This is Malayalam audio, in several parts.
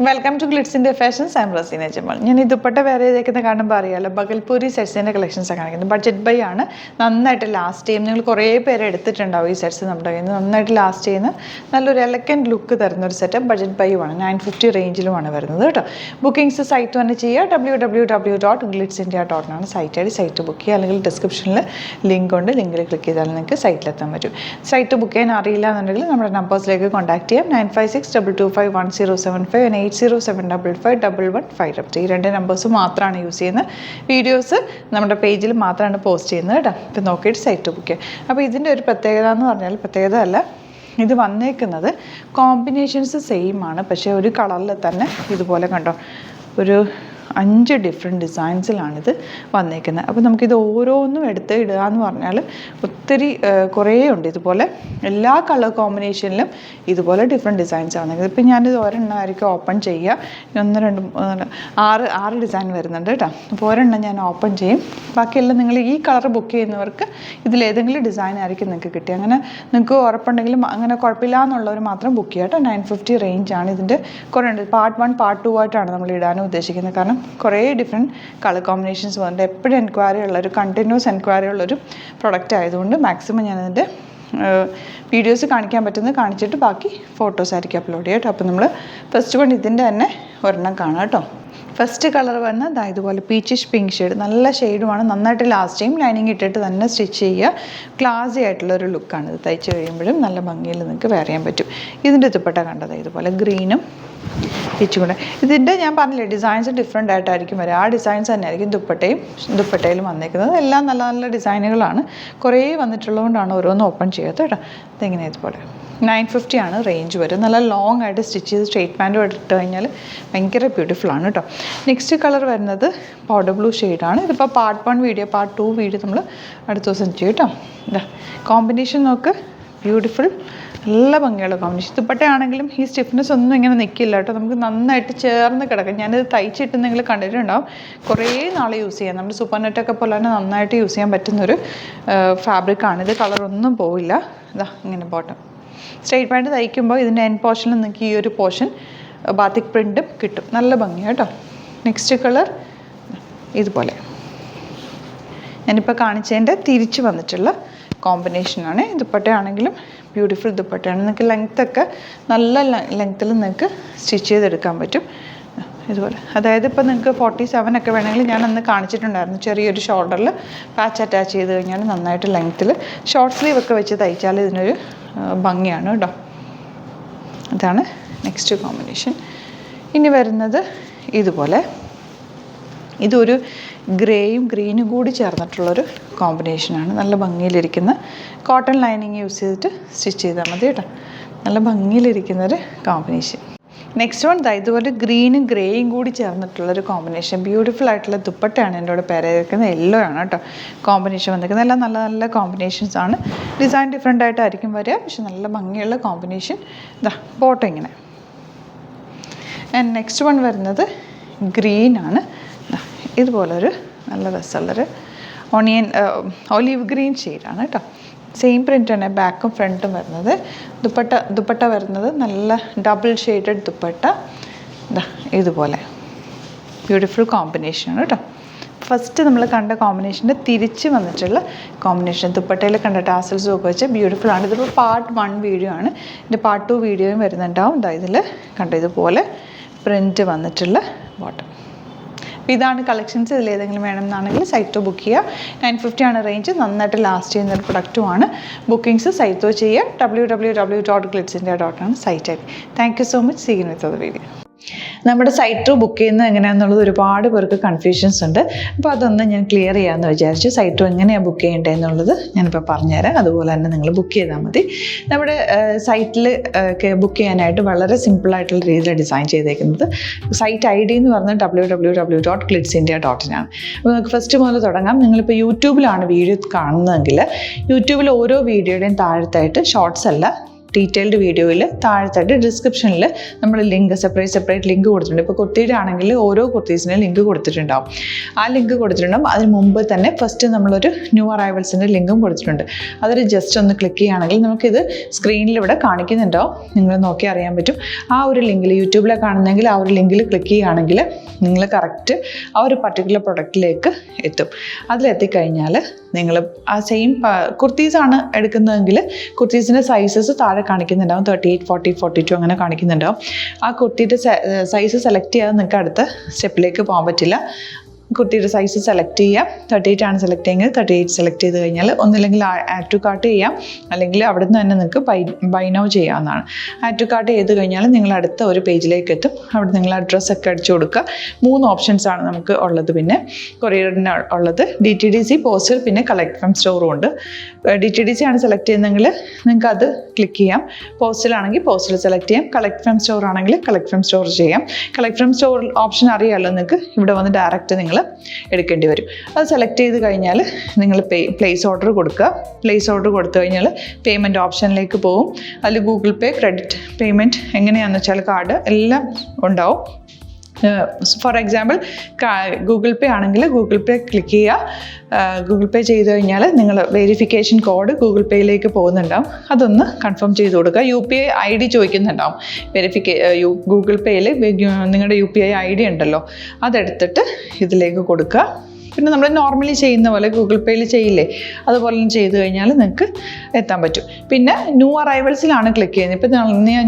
Welcome to Glitz India fashions. I'm Raseena Jamal. ഞാൻ ഈ ദുപ്പട്ട വേറെ ചെയ്തേക്കുന്ന കാണുമ്പോൾ അറിയാമല്ലോ, ബഗൽപൂരി സെറ്റ്സിൻ്റെ കളക്ഷൻസാണ് കാണിക്കുന്നത്. ബഡ്ജറ്റ് ബൈ ആണ്. നന്നായിട്ട് ലാസ്റ്റ് ചെയ്യും. നിങ്ങൾ കുറേ പേര് എടുത്തിട്ടുണ്ടാവും ഈ സെറ്റ്സ് നമ്മുടെ കയ്യിൽ നിന്ന്. നന്നായിട്ട് ലാസ്റ്റ് ചെയ്യുന്ന നല്ലൊരു എലഗൻറ്റ് ലുക്ക് തരുന്ന ഒരു സെറ്റ്. ബഡ്ജറ്റ് ബൈ ആണ്. 950 റേഞ്ചിലുമാണ് വരുന്നത് കേട്ടോ. ബുക്കിംഗ്സ് സൈറ്റ് തന്നെ ചെയ്യുക. www.glitzindia.com സൈറ്റ് ഐ ഡി. സൈറ്റ് ബുക്ക് ചെയ്യുക. അല്ലെങ്കിൽ ഡിസ്ക്രിപ്ഷനിൽ ലിങ്ക് ഉണ്ട്. ലിങ്കിൽ ക്ലിക്ക് ചെയ്താൽ നിങ്ങൾക്ക് സൈറ്റിലെത്താൻ പറ്റും. സൈറ്റ് ബുക്ക് ചെയ്യാൻ അറിയില്ല എന്നുണ്ടെങ്കിൽ നമ്മുടെ നമ്പേഴ്സിലേക്ക് കോൺടാക്ട് ചെയ്യാം. 9562251075 and 8075551155. ഈ രണ്ട് നമ്പേഴ്സ് മാത്രമാണ് യൂസ് ചെയ്യുന്നത്. വീഡിയോസ് നമ്മുടെ പേജിൽ മാത്രമാണ് പോസ്റ്റ് ചെയ്യുന്നത് കേട്ടോ. ഇപ്പം നോക്കിയിട്ട് സൈറ്റ് ബുക്ക് ചെയ്യാം. അപ്പോൾ ഇതിൻ്റെ ഒരു പ്രത്യേകത എന്ന് പറഞ്ഞാൽ, പ്രത്യേകത അല്ല, ഇത് വന്നേക്കുന്നത് കോമ്പിനേഷൻസ് സെയിം ആണ്. പക്ഷേ ഒരു കളറിൽ തന്നെ ഇതുപോലെ കണ്ടോ, ഒരു 5 ഡിഫറെൻറ്റ് ഡിസൈൻസിലാണിത് വന്നേക്കുന്നത്. അപ്പോൾ നമുക്കിത് ഓരോന്നും എടുത്ത് ഇടുക എന്ന് പറഞ്ഞാൽ ഒത്തിരി കുറേ ഉണ്ട്. ഇതുപോലെ എല്ലാ കളർ കോമ്പിനേഷനിലും ഇതുപോലെ ഡിഫറെൻറ്റ് ഡിസൈൻസ് ആണ്. ഇതിപ്പോൾ ഞാനിത് ഒരെണ്ണമായിരിക്കും ഓപ്പൺ ചെയ്യുക. 1 2 3 6 ഡിസൈൻ വരുന്നുണ്ട് കേട്ടോ. അപ്പോൾ ഒരെണ്ണം ഞാൻ ഓപ്പൺ ചെയ്യും. ബാക്കിയെല്ലാം നിങ്ങൾ ഈ കളർ ബുക്ക് ചെയ്യുന്നവർക്ക് ഇതിലേതെങ്കിലും ഡിസൈൻ ആയിരിക്കും നിങ്ങൾക്ക് കിട്ടുക. അങ്ങനെ നിങ്ങൾക്ക് ഉറപ്പുണ്ടെങ്കിലും അങ്ങനെ കുഴപ്പമില്ല എന്നുള്ളവർ മാത്രം ബുക്ക് ചെയ്യുക കേട്ടോ. 950 റേഞ്ചാണ്. ഇതിൻ്റെ കുറേ ഉണ്ട്. പാർട്ട് 1 പാർട്ട് 2 ആയിട്ടാണ് നമ്മൾ ഇടാനും ഉദ്ദേശിക്കുന്നത്. കാരണം കുറേ ഡിഫറെൻറ്റ് കളർ കോമ്പിനേഷൻസ് വന്നിട്ട് എപ്പോഴും എൻക്വയറി ഉള്ളൊരു കണ്ടിന്യൂസ് എൻക്വയറി ഉള്ളൊരു പ്രൊഡക്റ്റ് ആയതുകൊണ്ട് മാക്സിമം ഞാനതിൻ്റെ വീഡിയോസ് കാണിക്കാൻ പറ്റുന്നത് കാണിച്ചിട്ട് ബാക്കി ഫോട്ടോസ് ആയിരിക്കും അപ്ലോഡ് ചെയ്യുക കേട്ടോ. അപ്പോൾ നമ്മൾ ഫസ്റ്റ് വൺ ഇതിൻ്റെ തന്നെ ഒരെണ്ണം കാണാം കേട്ടോ. ഫസ്റ്റ് കളർ വന്ന് ഇതുപോലെ പീച്ചിഷ് പിങ്ക് ഷെയ്ഡ്. നല്ല ഷെയ്ഡുമാണ്. നന്നായിട്ട് ലാസ്റ്റ് ചെയ്യും. ലൈനിങ് ഇട്ടിട്ട് തന്നെ സ്റ്റിച്ച് ചെയ്യുക. ക്ലാസി ആയിട്ടുള്ളൊരു ലുക്കാണ്. ഇത് തയ്ച്ച് കഴിയുമ്പോഴും നല്ല ഭംഗിയിൽ നിങ്ങൾക്ക് വെയർ ചെയ്യാൻ പറ്റും. ഇതിൻ്റെ ദുപ്പട്ട കണ്ടത് ഇതുപോലെ ഗ്രീനും പിച്ചും കൂടെ. ഇതിൻ്റെ ഞാൻ പറഞ്ഞില്ലേ, ഡിസൈൻസ് ഡിഫറെൻ്റ് ആയിട്ടായിരിക്കും വരിക. ആ ഡിസൈൻസ് തന്നെ ആയിരിക്കും ദുപ്പട്ടയിലും വന്നേക്കുന്നത്. എല്ലാം നല്ല നല്ല ഡിസൈനുകളാണ്. കുറേ വന്നിട്ടുള്ളതുകൊണ്ടാണ് ഓരോന്നും ഓപ്പൺ ചെയ്യാത്തത് കേട്ടോ. ഇതിങ്ങനെ ഇതുപോലെ 950 ആണ് റേഞ്ച് വരും. നല്ല ലോങ് ആയിട്ട് സ്റ്റിച്ച് ചെയ്ത് സ്ട്രെയിറ്റ് പാൻറ്റും ഇട്ട് കഴിഞ്ഞാൽ ഭയങ്കര ബ്യൂട്ടിഫുൾ ആണ് കേട്ടോ. നെക്സ്റ്റ് കളർ വരുന്നത് പൗഡർ ബ്ലൂ ഷെയ്ഡാണ്. ഇതിപ്പോൾ പാർട്ട് 1 വീഡിയോ, പാർട്ട് 2 വീഡിയോ നമ്മൾ അടുത്ത ദിവസം ചെയ്യും കേട്ടോ. ഇതാ കോമ്പിനേഷൻ നോക്ക്, ബ്യൂട്ടിഫുൾ, നല്ല ഭംഗിയുള്ള കോമ്പിനേഷൻ. ദുപ്പട്ടയാണെങ്കിലും ഈ സ്റ്റിഫ്നെസ് ഒന്നും ഇങ്ങനെ നിൽക്കില്ല കേട്ടോ. നമുക്ക് നന്നായിട്ട് ചേർന്ന് കിടക്കും. ഞാനിത് തയ്ച്ചിട്ട് നിങ്ങൾ കണ്ടിട്ടുണ്ടാവും. കുറേ നാൾ യൂസ് ചെയ്യാം. നമ്മുടെ സൂപ്പർ നെറ്റൊക്കെ പോലെ തന്നെ നന്നായിട്ട് യൂസ് ചെയ്യാൻ പറ്റുന്നൊരു ഫാബ്രിക്കാണ്. ഇത് കളറൊന്നും പോവില്ല. ഇതാ ഇങ്ങനെ ബോട്ടം സ്ട്രെയിറ്റ് പാൻറ്റ് തയ്ക്കുമ്പോൾ ഇതിൻ്റെ എൻഡ് പോർഷനിൽ നിങ്ങൾക്ക് ഈ ഒരു പോർഷൻ ബാത്തിക് പ്രിൻറ്റും കിട്ടും. നല്ല ഭംഗിയാണ് കേട്ടോ. നെക്സ്റ്റ് കളർ ഇതുപോലെ ഞാനിപ്പോൾ കാണിച്ചതിൻ്റെ തിരിച്ച് വന്നിട്ടുള്ള കോമ്പിനേഷനാണ്. ദുപ്പട്ടയാണെങ്കിലും ബ്യൂട്ടിഫുൾ ദുപ്പട്ടയാണ്. നിങ്ങൾക്ക് ലെങ്ത്തൊക്കെ നല്ല ലെങ്ത്തിൽ നിങ്ങൾക്ക് സ്റ്റിച്ച് ചെയ്തെടുക്കാൻ പറ്റും ഇതുപോലെ. അതായത് ഇപ്പോൾ നിങ്ങൾക്ക് 47 ഒക്കെ വേണമെങ്കിൽ ഞാൻ അന്ന് കാണിച്ചിട്ടുണ്ടായിരുന്നു. ചെറിയൊരു ഷോൾഡറിൽ പാച്ച് അറ്റാച്ച് ചെയ്ത് കഴിഞ്ഞാൽ നന്നായിട്ട് ലെങ്ത്തിൽ ഷോർട്ട് സ്ലീവ് ഒക്കെ വെച്ച് തയ്ച്ചാൽ ഇതിനൊരു ഭംഗിയാണ് കേട്ടോ. ഇതാണ് നെക്സ്റ്റ് കോമ്പിനേഷൻ. ഇനി വരുന്നത് ഇതുപോലെ, ഇതൊരു ഗ്രേയും ഗ്രീനും കൂടി ചേർന്നിട്ടുള്ളൊരു കോമ്പിനേഷനാണ്. നല്ല ഭംഗിയിലിരിക്കുന്ന കോട്ടൺ ലൈനിങ് യൂസ് ചെയ്തിട്ട് സ്റ്റിച്ച് ചെയ്താൽ മതി കേട്ടോ. നല്ല ഭംഗിയിലിരിക്കുന്നൊരു കോമ്പിനേഷൻ. നെക്സ്റ്റ് വൺ ഇതുപോലെ ഗ്രീനും ഗ്രേയും കൂടി ചേർന്നിട്ടുള്ളൊരു കോമ്പിനേഷൻ. ബ്യൂട്ടിഫുൾ ആയിട്ടുള്ള ദുപ്പട്ടയാണ് എൻ്റെ കൂടെ പേരായിരിക്കുന്നത്. യെല്ലോ ആണ് കേട്ടോ കോമ്പിനേഷൻ വന്നിരിക്കുന്നത്. എല്ലാം നല്ല നല്ല കോമ്പിനേഷൻസ് ആണ്. ഡിസൈൻ ഡിഫറെൻ്റ് ആയിട്ടായിരിക്കും വരിക, പക്ഷെ നല്ല ഭംഗിയുള്ള കോമ്പിനേഷൻ. ഇതാ ബോട്ടം ഇങ്ങനെ. ആൻഡ് നെക്സ്റ്റ് വൺ വരുന്നത് ഗ്രീനാണ്. ഇതുപോലൊരു നല്ല രസമുള്ളൊരു ഒലീവ് ഗ്രീൻ ഷെയ്ഡാണ് കേട്ടോ. സെയിം പ്രിൻ്റ് തന്നെ ബാക്കും ഫ്രണ്ടും വരുന്നത്. ദുപ്പട്ട വരുന്നത് നല്ല ഡബിൾ ഷെയ്ഡഡ് ദുപ്പട്ട. ഇതാ ഇതുപോലെ ബ്യൂട്ടിഫുൾ കോമ്പിനേഷനാണ് കേട്ടോ. ഫസ്റ്റ് നമ്മൾ കണ്ട കോമ്പിനേഷൻ്റെ തിരിച്ച് വന്നിട്ടുള്ള കോമ്പിനേഷൻ. ദുപ്പട്ടയിൽ കണ്ട ടാസൽസും ഒക്കെ വെച്ച് ബ്യൂട്ടിഫുൾ ആണ്. ഇതിപ്പോൾ പാർട്ട് 1 വീഡിയോ ആണ്. ഇതിൻ്റെ പാർട്ട് 2 വീഡിയോയും വരുന്നുണ്ടാവും. ഇതിൽ കണ്ട ഇതുപോലെ പ്രിൻറ്റ് വന്നിട്ടുള്ള ബോട്ടം. അപ്പോൾ ഇതാണ് കളക്ഷൻസ്. ഇതിലേതെങ്കിലും വേണമെന്നാണെങ്കിൽ സൈറ്റോ ബുക്ക് ചെയ്യുക. 950 ആണ് റേഞ്ച്. നന്നായിട്ട് ലാസ്റ്റ് ചെയ്യുന്ന ഒരു പ്രൊഡക്റ്റുമാണ്. ബുക്കിംഗ്സ് സൈറ്റോ ചെയ്യുക. www.glitzindia.com സൈറ്റ് ആയി. Thank you so much. See you with the video. നമ്മുടെ സൈറ്റ് ബുക്ക് ചെയ്യുന്നത് എങ്ങനെയാണെന്നുള്ളത് ഒരുപാട് പേർക്ക് കൺഫ്യൂഷൻസ് ഉണ്ട്. അപ്പോൾ അതൊന്ന് ഞാൻ ക്ലിയർ ചെയ്യാമെന്ന് വിചാരിച്ചു. സൈറ്റ് എങ്ങനെയാണ് ബുക്ക് ചെയ്യേണ്ടത് എന്നുള്ളത് ഞാനിപ്പോൾ പറഞ്ഞുതരാം. അതുപോലെ തന്നെ നിങ്ങൾ ബുക്ക് ചെയ്താൽ മതി. നമ്മുടെ സൈറ്റിൽ ബുക്ക് ചെയ്യാനായിട്ട് വളരെ സിമ്പിളായിട്ടുള്ള രീതിയിൽ ഡിസൈൻ ചെയ്തേക്കുന്നത്. സൈറ്റ് ഐ ഡി എന്ന് പറഞ്ഞാൽ www.glitzindia.in ആണ്. അപ്പോൾ നമുക്ക് ഫസ്റ്റ് മുതൽ തുടങ്ങാം. നിങ്ങളിപ്പോൾ യൂട്യൂബിലാണ് വീഡിയോ കാണുന്നതെങ്കിൽ യൂട്യൂബിൽ ഓരോ വീഡിയോയുടെയും താഴത്തായിട്ട് ഷോർട്സ് അല്ല, ഡീറ്റെയിൽഡ് വീഡിയോയിൽ താഴത്തായിട്ട് ഡിസ്ക്രിപ്ഷനിൽ നമ്മൾ ലിങ്ക് സെപ്പറേറ്റ് ലിങ്ക് കൊടുത്തിട്ടുണ്ട്. ഇപ്പോൾ കുർത്തിയുടെ ആണെങ്കിൽ ഓരോ കുർത്തീസിനും ലിങ്ക് കൊടുത്തിട്ടുണ്ടാവും. ആ ലിങ്ക് കൊടുത്തിട്ടുണ്ടാവും. അതിന് മുമ്പ് തന്നെ ഫസ്റ്റ് നമ്മളൊരു ന്യൂ അറൈവൽസിൻ്റെ ലിങ്കും കൊടുത്തിട്ടുണ്ട്. അതൊരു ജസ്റ്റ് ഒന്ന് ക്ലിക്ക് ചെയ്യുകയാണെങ്കിൽ നമുക്കിത് സ്ക്രീനിൽ ഇവിടെ കാണിക്കുന്നുണ്ടാവും. നിങ്ങൾ നോക്കി അറിയാൻ പറ്റും. ആ ഒരു ലിങ്കിൽ യൂട്യൂബിലെ കാണുന്നെങ്കിൽ ആ ഒരു ലിങ്കിൽ ക്ലിക്ക് ചെയ്യുകയാണെങ്കിൽ നിങ്ങൾ കറക്റ്റ് ആ ഒരു പർട്ടിക്കുലർ പ്രൊഡക്റ്റിലേക്ക് എത്തും. അതിലെത്തിക്കഴിഞ്ഞാൽ നിങ്ങൾ ആ സെയിം കുർത്തീസാണ് എടുക്കുന്നതെങ്കിൽ കുർത്തീസിൻ്റെ സൈസസ് താഴെ കാണിക്കുന്നുണ്ടാവും. 38, 40, 42 അങ്ങനെ കാണിക്കുന്നുണ്ടാവും. ആ കുർത്തിയുടെ സൈസ് സെലക്ട് ചെയ്യാതെ നിങ്ങൾക്ക് അടുത്ത സ്റ്റെപ്പിലേക്ക് പോകാൻ പറ്റില്ല. കുർത്തിയുടെ സൈസ് സെലക്ട് ചെയ്യാം. 38 ആണ് സെലക്ട് ചെയ്യുന്നത്. 38 സെലക്ട് ചെയ്ത് കഴിഞ്ഞാൽ ഒന്നില്ലെങ്കിൽ ആഡ് ടു കാർട്ട് ചെയ്യാം, അല്ലെങ്കിൽ അവിടെ നിന്ന് തന്നെ നിങ്ങൾക്ക് ബൈ നൗ ചെയ്യാവുന്നതാണ്. ആഡ് ടു കാർട്ട് ചെയ്ത് കഴിഞ്ഞാൽ നിങ്ങൾ അടുത്ത ഒരു പേജിലേക്ക് എത്തും. അവിടെ നിങ്ങൾ അഡ്രസ്സൊക്കെ അടിച്ചു കൊടുക്കുക. 3 ഓപ്ഷൻസാണ് നമുക്ക് ഉള്ളത്. പിന്നെ കൊറിയറിന് ഉള്ളത് DTDC, പോസ്റ്റൽ, പിന്നെ കളക്ട് ഫ്രം സ്റ്റോറും ഉണ്ട്. DTDC ആണ് സെലക്ട് ചെയ്യുന്നതെങ്കിൽ നിങ്ങൾക്ക് അത് ക്ലിക്ക് ചെയ്യാം. പോസ്റ്റലാണെങ്കിൽ പോസ്റ്റൽ സെലക്ട് ചെയ്യാം. കളക്ട് ഫ്രം സ്റ്റോർ ആണെങ്കിൽ കളക്ട് ഫ്രം സ്റ്റോർ ചെയ്യാം. കളക്ട് ഫ്രം സ്റ്റോർ ഓപ്ഷൻ അറിയാമല്ലോ നിങ്ങൾക്ക്. ഇവിടെ വന്ന് ഡയറക്റ്റ് നിങ്ങൾ എടുക്കേണ്ടി വരും. അത് സെലക്ട് ചെയ്ത് കഴിഞ്ഞാൽ നിങ്ങൾ പ്ലേസ് ഓർഡർ കൊടുക്കുക. പ്ലേസ് ഓർഡർ കൊടുത്തു കഴിഞ്ഞാൽ പേയ്മെൻറ്റ് ഓപ്ഷനിലേക്ക് പോകും. അതിൽ ഗൂഗിൾ പേ, ക്രെഡിറ്റ് പേയ്മെൻറ്റ് എങ്ങനെയാണെന്ന് വെച്ചാൽ കാർഡ് എല്ലാം ഉണ്ടാവും. ഫോർ എക്സാമ്പിൾ ഗൂഗിൾ പേ ആണെങ്കിൽ ഗൂഗിൾ പേ ക്ലിക്ക് ചെയ്യുക. ഗൂഗിൾ പേ ചെയ്ത് കഴിഞ്ഞാൽ നിങ്ങൾ വെരിഫിക്കേഷൻ കോഡ് ഗൂഗിൾ പേയിലേക്ക് പോകുന്നുണ്ടാവും. അതൊന്ന് കൺഫേം ചെയ്ത് കൊടുക്കുക. UPI ID ചോദിക്കുന്നുണ്ടാവും. ഗൂഗിൾ പേയിൽ നിങ്ങളുടെ UPI ID ഉണ്ടല്ലോ, അതെടുത്തിട്ട് ഇതിലേക്ക് കൊടുക്കുക. പിന്നെ നമ്മൾ നോർമലി ചെയ്യുന്ന പോലെ ഗൂഗിൾ പേയിൽ ചെയ്യില്ലേ, അതുപോലെ ചെയ്ത് കഴിഞ്ഞാൽ നിങ്ങൾക്ക് എത്താൻ പറ്റും. പിന്നെ ന്യൂ അറൈവൽസിലാണ് ക്ലിക്ക് ചെയ്യുന്നത്. ഇപ്പോൾ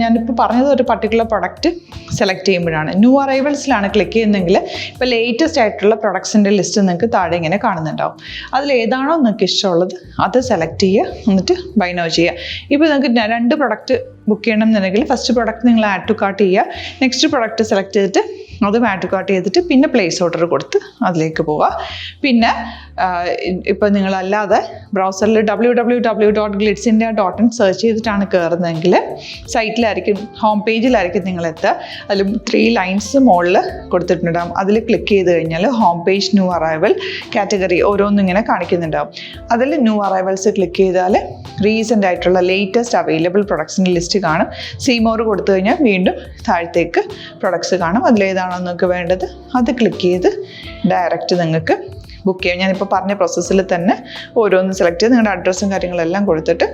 ഞാനിപ്പോൾ പറഞ്ഞത് ഒരു പർട്ടിക്കുലർ പ്രൊഡക്റ്റ് സെലക്ട് ചെയ്യുമ്പോഴാണ്. ന്യൂ അറൈവൽസിലാണ് ക്ലിക്ക് ചെയ്യുന്നതെങ്കിൽ ഇപ്പോൾ ലേറ്റസ്റ്റ് ആയിട്ടുള്ള പ്രൊഡക്ട്സിൻ്റെ ലിസ്റ്റ് നിങ്ങൾക്ക് താഴെ ഇങ്ങനെ കാണുന്നുണ്ടാവും. അതിലേതാണോ നിങ്ങൾക്ക് ഇഷ്ടമുള്ളത് അത് സെലക്ട് ചെയ്യുക, എന്നിട്ട് ബൈ നൗ ചെയ്യുക. ഇപ്പോൾ നിങ്ങൾക്ക് 2 പ്രൊഡക്റ്റ് ബുക്ക് ചെയ്യണം എന്നുണ്ടെങ്കിൽ ഫസ്റ്റ് പ്രൊഡക്റ്റ് നിങ്ങൾ ആഡ് ടു കാർട്ട് ചെയ്യുക. നെക്സ്റ്റ് പ്രൊഡക്റ്റ് സെലക്ട് ചെയ്തിട്ട് അതും ആഡ് ടു കാർട്ട് ചെയ്തിട്ട് പിന്നെ പ്ലേസ് ഓർഡർ കൊടുത്ത് അതിലേക്ക് പോവുക. പിന്നെ ഇപ്പോൾ നിങ്ങളല്ലാതെ ബ്രൗസറിൽ www.glitzindia.in സെർച്ച് ചെയ്തിട്ടാണ് കയറുന്നതെങ്കിൽ സൈറ്റിലായിരിക്കും, ഹോം പേജിലായിരിക്കും നിങ്ങളെത്തുക. അതിൽ 3 ലൈൻസ് മുകളിൽ കൊടുത്തിട്ടുണ്ടാകും. അതിൽ ക്ലിക്ക് ചെയ്ത് കഴിഞ്ഞാൽ home page, new arrival, category ഓരോന്നിങ്ങനെ കാണിക്കുന്നുണ്ടാകും. അതിൽ ന്യൂ അറൈവൽസ് ക്ലിക്ക് ചെയ്താൽ റീസെൻ്റ് ആയിട്ടുള്ള ലേറ്റസ്റ്റ് അവൈലബിൾ പ്രൊഡക്ട്സിൻ്റെ ലിസ്റ്റ് കാണും. സീമോർ കൊടുത്തു കഴിഞ്ഞാൽ വീണ്ടും താഴത്തേക്ക് പ്രൊഡക്ട്സ് കാണും. അതിലേതാണോ നിങ്ങൾക്ക് വേണ്ടത് അത് ക്ലിക്ക് ചെയ്ത് ഡയറക്റ്റ് നിങ്ങൾക്ക് ബുക്ക് ചെയ്യാം. ഞാനിപ്പോൾ പറഞ്ഞ പ്രോസസ്സിൽ തന്നെ ഓരോന്ന് സെലക്ട് ചെയ്ത് നിങ്ങളുടെ അഡ്രസ്സും കാര്യങ്ങളെല്ലാം കൊടുത്തിട്ട്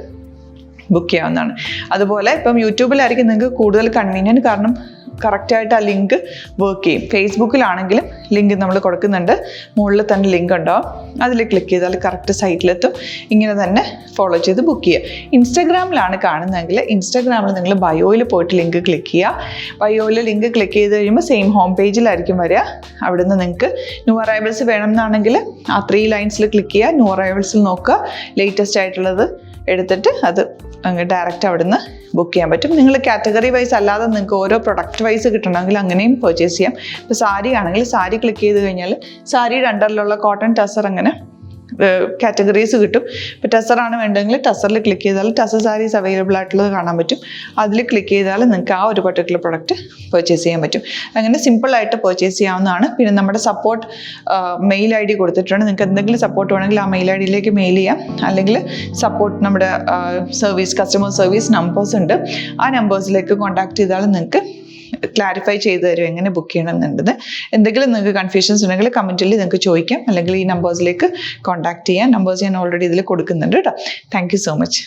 ബുക്ക് ചെയ്യാവുന്നതാണ്. അതുപോലെ ഇപ്പം യൂട്യൂബിലായിരിക്കും നിങ്ങൾക്ക് കൂടുതൽ കൺവീനിയൻറ്റ്, കാരണം കറക്റ്റായിട്ട് ആ ലിങ്ക് വർക്ക് ചെയ്യും. ഫേസ്ബുക്കിലാണെങ്കിലും ലിങ്ക് നമ്മൾ കൊടുക്കുന്നുണ്ട്, മുകളിൽ തന്നെ ലിങ്ക് ഉണ്ടാവും. അതിൽ ക്ലിക്ക് ചെയ്താൽ കറക്റ്റ് സൈറ്റിലെത്തും. ഇങ്ങനെ തന്നെ ഫോളോ ചെയ്ത് ബുക്ക് ചെയ്യുക. ഇൻസ്റ്റാഗ്രാമിലാണ് കാണുന്നതെങ്കിൽ ഇൻസ്റ്റാഗ്രാമിൽ നിങ്ങൾ ബയോയിൽ പോയിട്ട് ലിങ്ക് ക്ലിക്ക് ചെയ്യുക. ബയോയിൽ ലിങ്ക് ക്ലിക്ക് ചെയ്ത് കഴിയുമ്പോൾ സെയിം ഹോം പേജിലായിരിക്കും വരിക. അവിടെ നിന്ന് നിങ്ങൾക്ക് ന്യൂ അറൈവൽസ് വേണമെന്നാണെങ്കിൽ ആ 3 ലൈൻസിൽ ക്ലിക്ക് ചെയ്യുക. ന്യൂ അറൈവൽസിൽ നോക്കുക, ലേറ്റസ്റ്റ് ആയിട്ടുള്ളത് എടുത്തിട്ട് അത് അങ്ങ് ഡയറക്റ്റ് അവിടെ നിന്ന് ബുക്ക് ചെയ്യാൻ പറ്റും. നിങ്ങൾ കാറ്റഗറി വൈസ് അല്ലാതെ നിങ്ങൾക്ക് ഓരോ പ്രൊഡക്റ്റ് വൈസ് കിട്ടണമെങ്കിൽ അങ്ങനെയും പർച്ചേസ് ചെയ്യാം. ഇപ്പോൾ സാരി ആണെങ്കിൽ സാരി ക്ലിക്ക് ചെയ്ത് കഴിഞ്ഞാൽ സാരിയുടെ അണ്ടറിലുള്ള കോട്ടൺ, ടസർ അങ്ങനെ കാറ്റഗറീസ് കിട്ടും. ഇപ്പോൾ ടസറാണ് വേണ്ടതെങ്കിൽ ടസറിൽ ക്ലിക്ക് ചെയ്താൽ ടസർ സാരീസ് അവൈലബിൾ ആയിട്ടുള്ളത് കാണാൻ പറ്റും. അതിൽ ക്ലിക്ക് ചെയ്താൽ നിങ്ങൾക്ക് ആ ഒരു പർട്ടിക്കുലർ പ്രൊഡക്റ്റ് പർച്ചേസ് ചെയ്യാൻ പറ്റും. അങ്ങനെ സിമ്പിളായിട്ട് പർച്ചേസ് ചെയ്യാവുന്നതാണ്. പിന്നെ നമ്മുടെ സപ്പോർട്ട് മെയിൽ ID കൊടുത്തിട്ടുണ്ട്. നിങ്ങൾക്ക് എന്തെങ്കിലും സപ്പോർട്ട് വേണമെങ്കിൽ ആ മെയിൽ IDയിലേക്ക് മെയിൽ ചെയ്യാം. അല്ലെങ്കിൽ സപ്പോർട്ട് നമ്മുടെ കസ്റ്റമർ സർവീസ് നമ്പേഴ്സ് ഉണ്ട്. ആ നമ്പേഴ്സിലേക്ക് കോൺടാക്ട് ചെയ്താൽ നിങ്ങൾക്ക് ക്ലാരിഫൈ ചെയ്ത് തരും എങ്ങനെ ബുക്ക് ചെയ്യണം എന്നുള്ളത്. എന്തെങ്കിലും നിങ്ങൾക്ക് കൺഫ്യൂഷൻസ് ഉണ്ടെങ്കിൽ കമൻറ്റിൽ നിങ്ങൾക്ക് ചോദിക്കാം, അല്ലെങ്കിൽ ഈ നമ്പേഴ്സിലേക്ക് കോൺടാക്ട് ചെയ്യാം. നമ്പേഴ്സ് ഞാൻ ഓൾറെഡി ഇതിൽ കൊടുക്കുന്നുണ്ട് കേട്ടോ. Thank you so much.